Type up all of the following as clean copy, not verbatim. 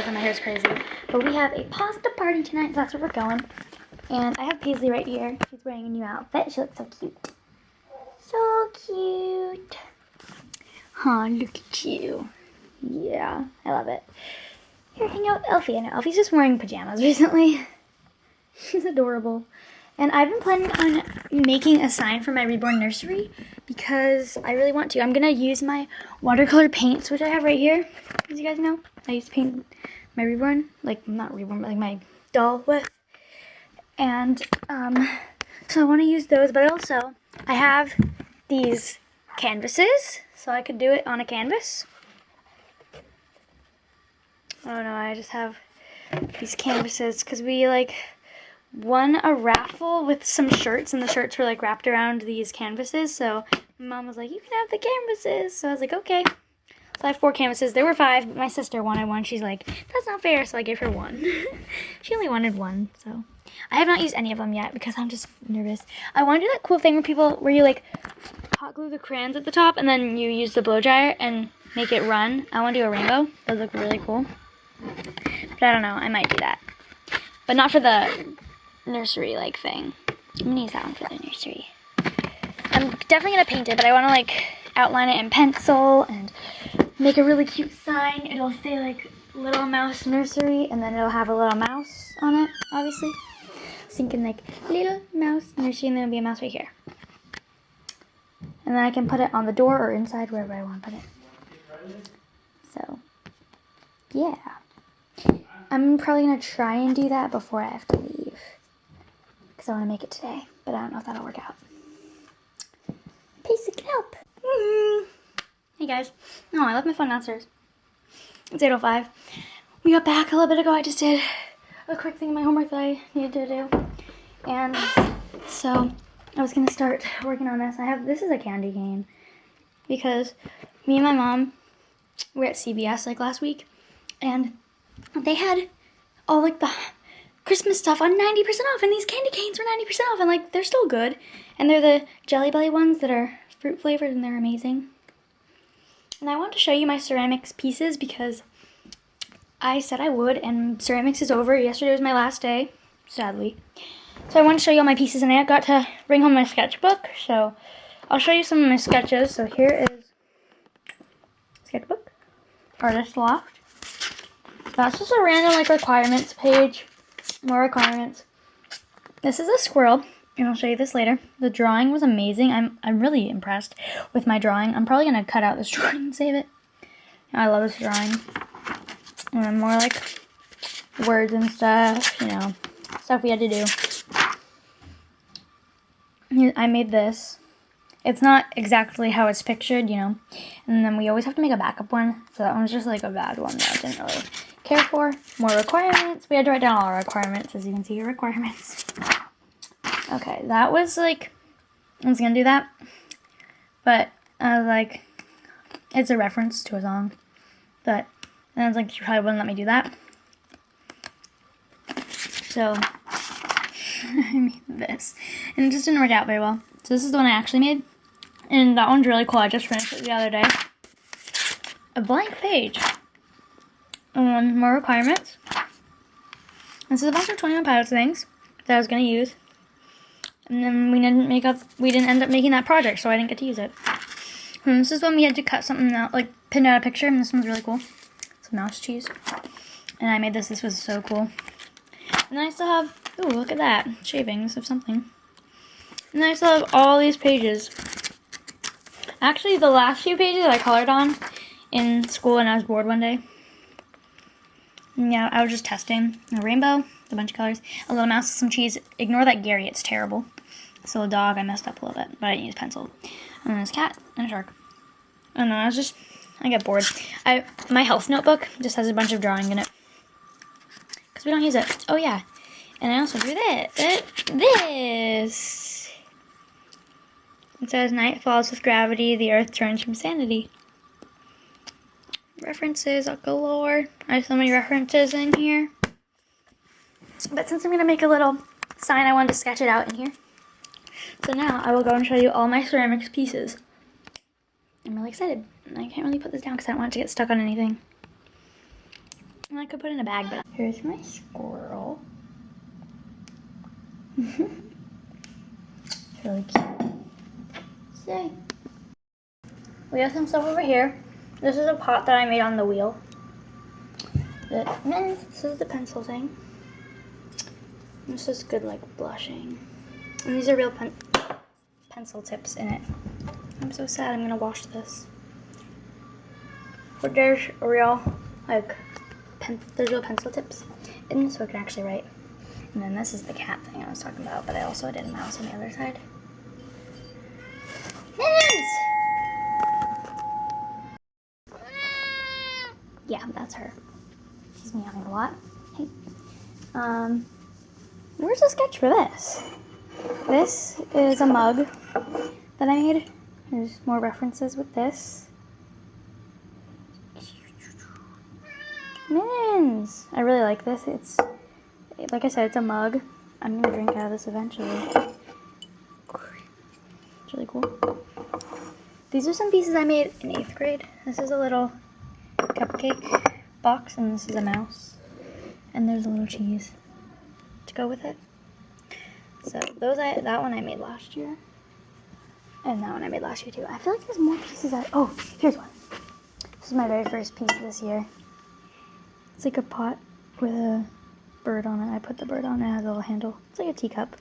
and my hair's crazy. But we have a pasta party tonight, so that's where we're going. And I have Paisley right here. She's wearing a new outfit. She looks so cute. So cute. Huh, look at you. Yeah, I love it. Here, hang out with Elfie. I know Elfie's just wearing pajamas recently. She's adorable. And I've been planning on making a sign for my reborn nursery because I really want to. I'm going to use my watercolor paints, which I have right here. As you guys know, I used to paint my reborn, like, not reborn, but like my doll with. And so I want to use those, but also I have these canvases, so I could do it on a canvas. Oh no, I just have these canvases because we won a raffle with some shirts, and the shirts were wrapped around these canvases. So my mom was like, "You can have the canvases." So I was like, "Okay." So I have 4 canvases. There were 5, but my sister wanted one. She's like, "That's not fair," so I gave her 1. She only wanted 1, so I have not used any of them yet because I'm just nervous. I want to do that cool thing where you hot glue the crayons at the top and then you use the blow dryer and make it run. I want to do a rainbow. Those look really cool. But I don't know. I might do that, but not for the nursery thing. I'm gonna use that one for the nursery. I'm definitely gonna paint it, but I want to outline it in pencil and make a really cute sign. It'll say Little Mouse Nursery, and then it'll have a little mouse on it, obviously. So thinking Little Mouse Nursery, and then there'll be a mouse right here. And then I can put it on the door or inside, wherever I want to put it. So, yeah. I'm probably gonna try and do that before I have to leave, because I want to make it today, but I don't know if that'll work out. Pacey can help. Hey guys. No, I left my phone downstairs. It's 8:05. We got back a little bit ago. I just did a quick thing in my homework that I needed to do. And so I was going to start working on this. This is a candy cane because me and my mom were at CVS last week, and they had all the Christmas stuff on 90% off, and these candy canes were 90% off, and they're still good. And they're the Jelly Belly ones that are fruit flavored, and they're amazing. And I want to show you my ceramics pieces because I said I would, and ceramics is over. Yesterday was my last day, sadly. So I want to show you all my pieces, and I got to bring home my sketchbook. So I'll show you some of my sketches. So here is sketchbook, artist loft. That's just a random requirements page. More requirements. This is a squirrel, and I'll show you this later. The drawing was amazing. I'm really impressed with my drawing. I'm probably gonna cut out this drawing and save it. I love this drawing. And then more words and stuff, stuff we had to do. I made this. It's not exactly how it's pictured, And then we always have to make a backup one. So that one's just a bad one that I didn't really care for. More requirements. We had to write down all our requirements, as you can see your requirements. Okay, that was I was gonna do that, but I was it's a reference to a song, but then I was you probably wouldn't let me do that. So I made this, and it just didn't work out very well. So this is the one I actually made, and that one's really cool. I just finished it the other day. A blank page. And more requirements. This is a bunch of 21 Pilots things that I was gonna use. And then we didn't end up making that project, so I didn't get to use it. And this is when we had to cut something out, pin out a picture, and this one's really cool. It's mouse cheese. And I made this. This was so cool. And then I still have, ooh, look at that. Shavings of something. And then I still have all these pages. Actually, the last few pages I colored on in school when I was bored one day. And yeah, I was just testing. A rainbow, a bunch of colors, a little mouse with some cheese. Ignore that Gary, it's terrible. So a dog, I messed up a little bit, but I didn't use pencil. And then there's a cat and a shark. I don't know, I get bored. My health notebook just has a bunch of drawing in it. Because we don't use it. Oh yeah. And I also drew this. It says, night falls with gravity, the earth turns from sanity. References galore. I have so many references in here. But since I'm going to make a little sign, I wanted to sketch it out in here. So now I will go and show you all my ceramics pieces. I'm really excited. I can't really put this down because I don't want it to get stuck on anything. And I could put it in a bag, but here's my squirrel. It's really cute. See? We have some stuff over here. This is a pot that I made on the wheel. This is the pencil thing. This is good, like, blushing. And these are real pencil tips in it. I'm so sad. I'm gonna wash this. But there's real, like, there's real pencil tips in this, so I can actually write. And then this is the cat thing I was talking about, but I also did a mouse on the other side. Mittens! Yeah, that's her. She's meowing a lot. Hey. Where's the sketch for this? This is a mug that I made. There's more references with this. Mittens! I really like this. It's, like I said, it's a mug. I'm gonna drink out of this eventually. It's really cool. These are some pieces I made in 8th grade. This is a little cupcake box, and this is a mouse. And there's a little cheese to go with it. So that one I made last year. And that one I made last year too. I feel like there's more pieces oh, here's one. This is my very first piece this year. It's like a pot with a bird on it. I put the bird on it. It has a little handle. It's like a teacup.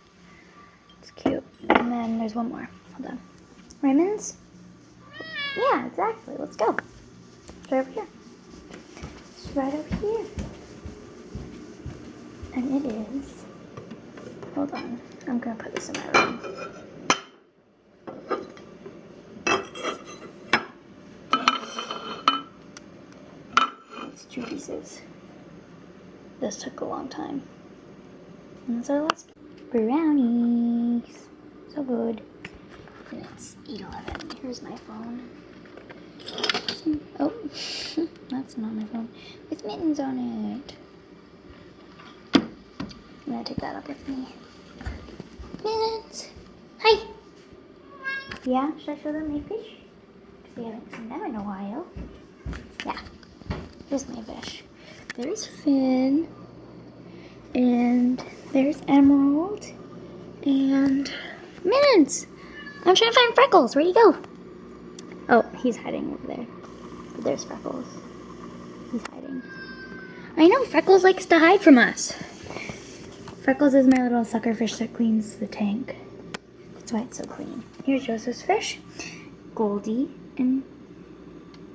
It's cute. And then there's one more. Hold on. Raymond's? Yeah, exactly. Let's go. It's right over here. It's right over here. And it is. Hold on. I'm going to put this in my room. It's 2 pieces. This took a long time. And that's our last brownies. So good. And it's 8:11. Here's my phone. Oh, that's not my phone. With mittens on it. I'm gonna take that up with me. Mittens! Hi! Yeah, should I show them my fish? Because we haven't seen them in a while. Yeah, here's my fish. There's Finn, and there's Emerald, and Mittens! I'm trying to find Freckles. Where'd he go? Oh, he's hiding over there. But there's Freckles. He's hiding. I know, Freckles likes to hide from us. Freckles is my little sucker fish that cleans the tank. That's why it's so clean. Here's Joseph's fish, Goldie, and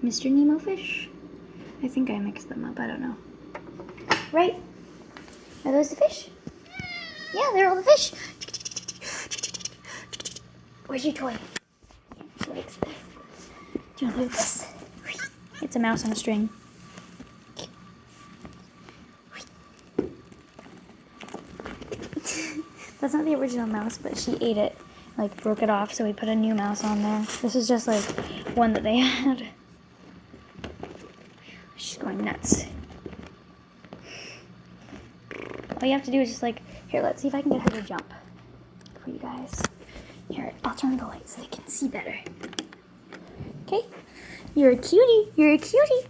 Mr. Nemo fish. I think I mixed them up, I don't know. Right? Are those the fish? Yeah, they're all the fish. Where's your toy? She likes this. Do you want to play with this? It's a mouse on a string. That's not the original mouse, but she ate it, like broke it off, so we put a new mouse on there. This is just like one that they had. She's going nuts. All you have to do is just like, here, let's see if I can get her to jump for you guys. Here, I'll turn the light so they can see better. Okay, you're a cutie, you're a cutie.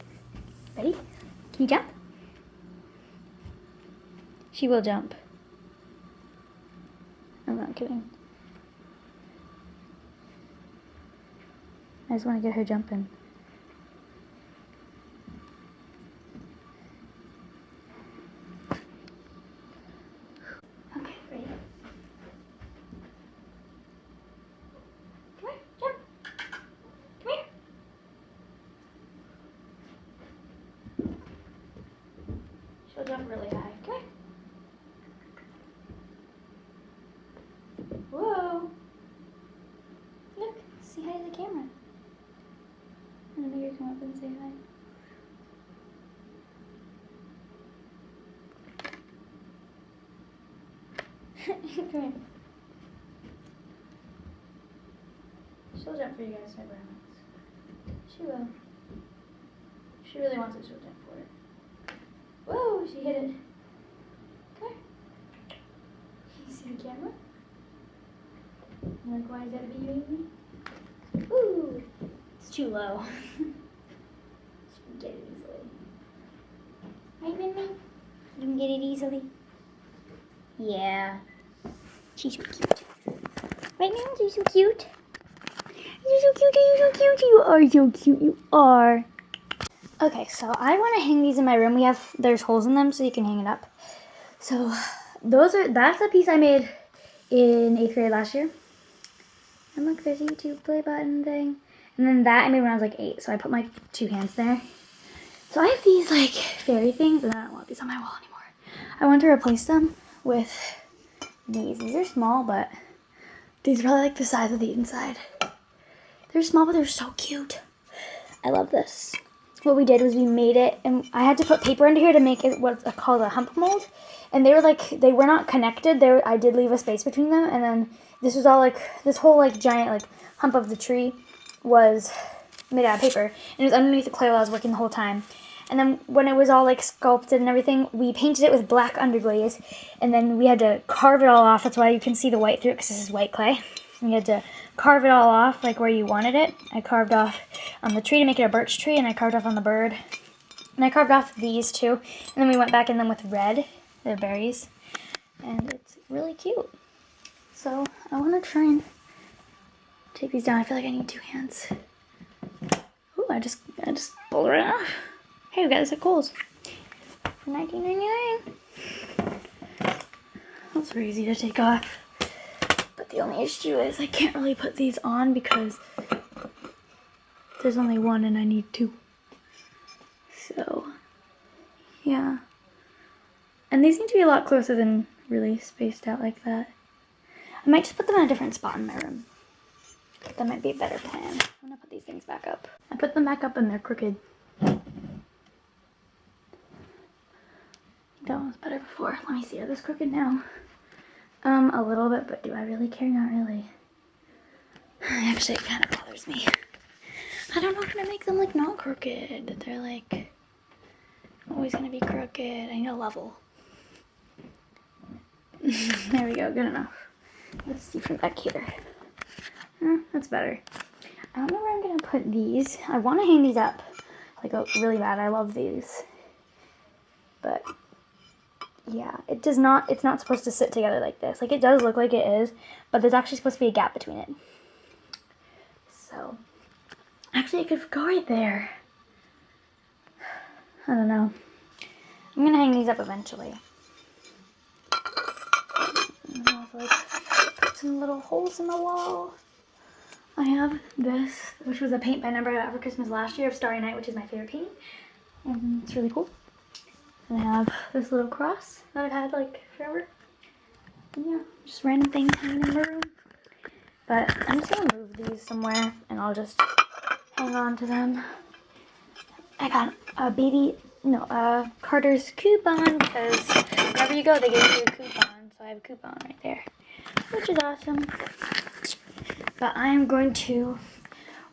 Ready? Can you jump? She will jump. I'm not kidding. I just want to get her jumping. Okay, ready? Come here, jump. Come here. She'll jump really high. Come here. Whoa! Look, say hi to the camera. And then you come up and say hi. Come here. She'll jump for you guys, I promise. She will. If she really wants it, she'll jump for it. Whoa, she hit it. Come here. Can you see the camera? Like, why is that videoing me? Ooh, it's too low. She can get it easily. Right, Minnie? You can get it easily. Yeah. She's so cute. Right, Minnie? You're so cute. You're so cute. You're so cute. You are so cute. You are. Okay, so I want to hang these in my room. There's holes in them so you can hang it up. So that's a piece I made in 8th grade last year. And look, there's a YouTube play button thing. And then that I made when I was like 8, so I put my 2 hands there. So I have these like fairy things, and I don't want these on my wall anymore. I want to replace them with these. These are small, but these are probably like the size of the inside. They're small, but they're so cute. I love this. What we did was we made it, and I had to put paper under here to make it what's called a hump mold. And they were not connected. I did leave a space between them, and then this was all like, this whole like giant like hump of the tree was made out of paper. And it was underneath the clay while I was working the whole time. And then when it was all like sculpted and everything, we painted it with black underglaze, and then we had to carve it all off. That's why you can see the white through it, because this is white clay. And you had to carve it all off like where you wanted it. I carved off on the tree to make it a birch tree, and I carved off on the bird. And I carved off these too. And then we went back in them with red, the berries. And it's really cute. So I want to try and take these down. I feel like I need 2 hands. Ooh, I just pulled it right off. Hey, we got this at Kohl's for $19.99. That's very easy to take off. But the only issue is I can't really put these on because there's only 1 and I need 2. So, yeah. And these need to be a lot closer than really spaced out like that. I might just put them in a different spot in my room. That might be a better plan. I'm gonna put these things back up. I put them back up and they're crooked. That one was better before. Let me see, are those crooked now? A little bit, but do I really care? Not really. Actually, it kind of bothers me. I don't know how to make them like not crooked. They're like always gonna be crooked. I need a level. There we go, good enough. Let's see from back here. That's better. I don't know where I'm gonna put these. I want to hang these up like really bad. I love these, but yeah, it's not supposed to sit together like this. Like, it does look like it is, but there's actually supposed to be a gap between it. So, actually, it could go right there. I don't know. I'm gonna hang these up eventually. And also, like, put some little holes in the wall. I have this, which was a paint by number I got for Christmas last year of Starry Night, which is my favorite painting. And it's really cool. And I have this little cross that I've had like forever. And yeah, just random things hanging in my room. But I'm just gonna move these somewhere and I'll just hang on to them. I got a Carter's coupon because wherever you go they give you a coupon. So I have a coupon right there, which is awesome. But I am going to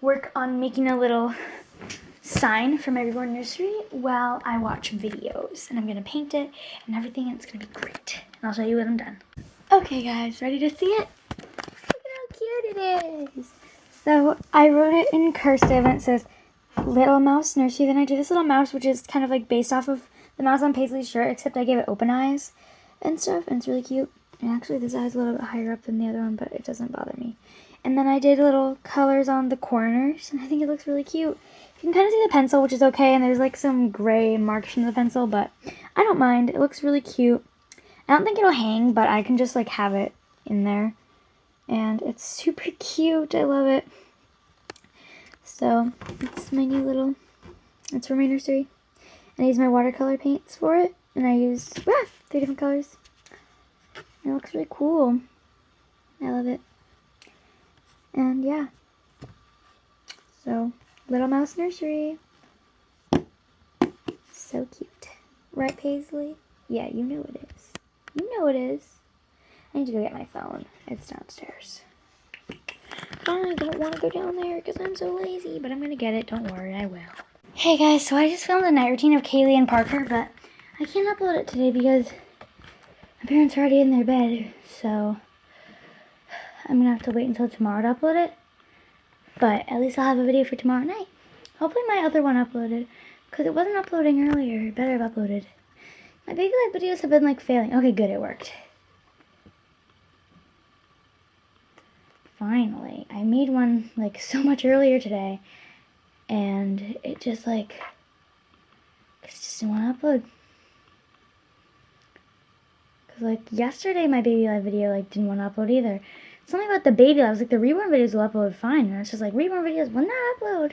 work on making a little sign for my reborn nursery while I watch videos, and I'm gonna paint it and everything, and it's gonna be great. And I'll show you when I'm done. Okay guys, ready to see it? Look at how cute it is. So I wrote it in cursive and it says Little Mouse Nursery. Then I did this little mouse, which is kind of like based off of the mouse on Paisley's shirt, except I gave it open eyes and stuff, and it's really cute. And actually this eye's a little bit higher up than the other one, but it doesn't bother me. And then I did little colors on the corners, and I think it looks really cute. You can kind of see the pencil, which is okay, and there's like some gray marks from the pencil, but I don't mind. It looks really cute. I don't think it'll hang, but I can just like have it in there. And it's super cute. I love it. So, it's my new little, it's for my nursery. And I use my watercolor paints for it, and I used 3 different colors. And it looks really cool. I love it. And yeah. So, Little Mouse Nursery. So cute. Right, Paisley? Yeah, you know it is. You know it is. I need to go get my phone. It's downstairs. I don't want to go down there because I'm so lazy, but I'm going to get it. Don't worry, I will. Hey guys, so I just filmed a night routine of Kaylee and Parker, but I can't upload it today because my parents are already in their bed, so I'm going to have to wait until tomorrow to upload it. But at least I'll have a video for tomorrow night. Hopefully my other one uploaded, because it wasn't uploading earlier. It better have uploaded. My baby life videos have been like failing. Okay, good, it worked. Finally, I made one like so much earlier today, and it just like, it just didn't want to upload. Cause like yesterday my baby life video like didn't want to upload either. Something about the baby lives, like the reborn videos will upload fine, and it's just like reborn videos will not upload.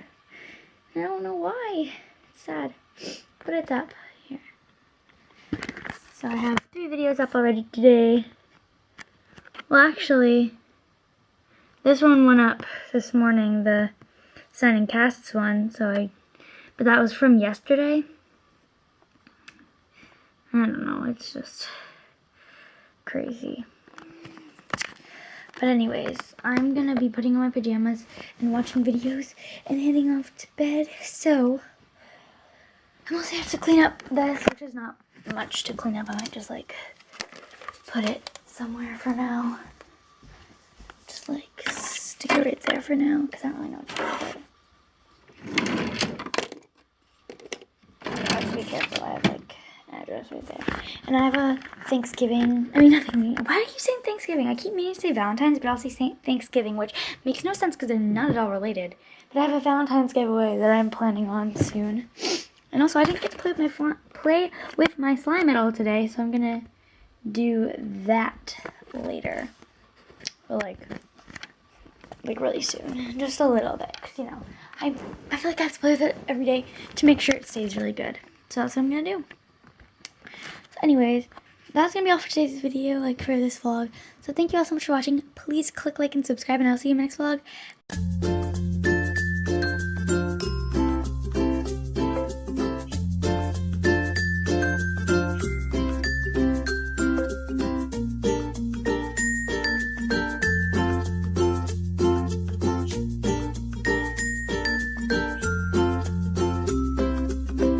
And I don't know why. It's sad, but it's up here. So I have 3 videos up already today. Well, actually, this one went up this morning, the signing casts one. But that was from yesterday. I don't know. It's just crazy. But anyways, I'm gonna be putting on my pajamas and watching videos and heading off to bed. So I mostly have to clean up this, which is not much to clean up. I might just like put it somewhere for now. Just like stick it right there for now, because I don't really know what to do with it. I have to be careful. I have like an address right there. And I have a Thanksgiving. I mean, nothing. Why do I keep saying Thanksgiving? I keep meaning to say Valentine's, but I'll say Thanksgiving, which makes no sense because they're not at all related. But I have a Valentine's giveaway that I'm planning on soon. And also, I didn't get to play with my slime at all today, so I'm gonna do that later. But like really soon, just a little bit, because you know, I feel like I have to play with it every day to make sure it stays really good. So that's what I'm gonna do. So anyways, that's gonna be all for today's video, like for this vlog. So thank you all so much for watching. Please click like and subscribe, and I'll see you in my next vlog.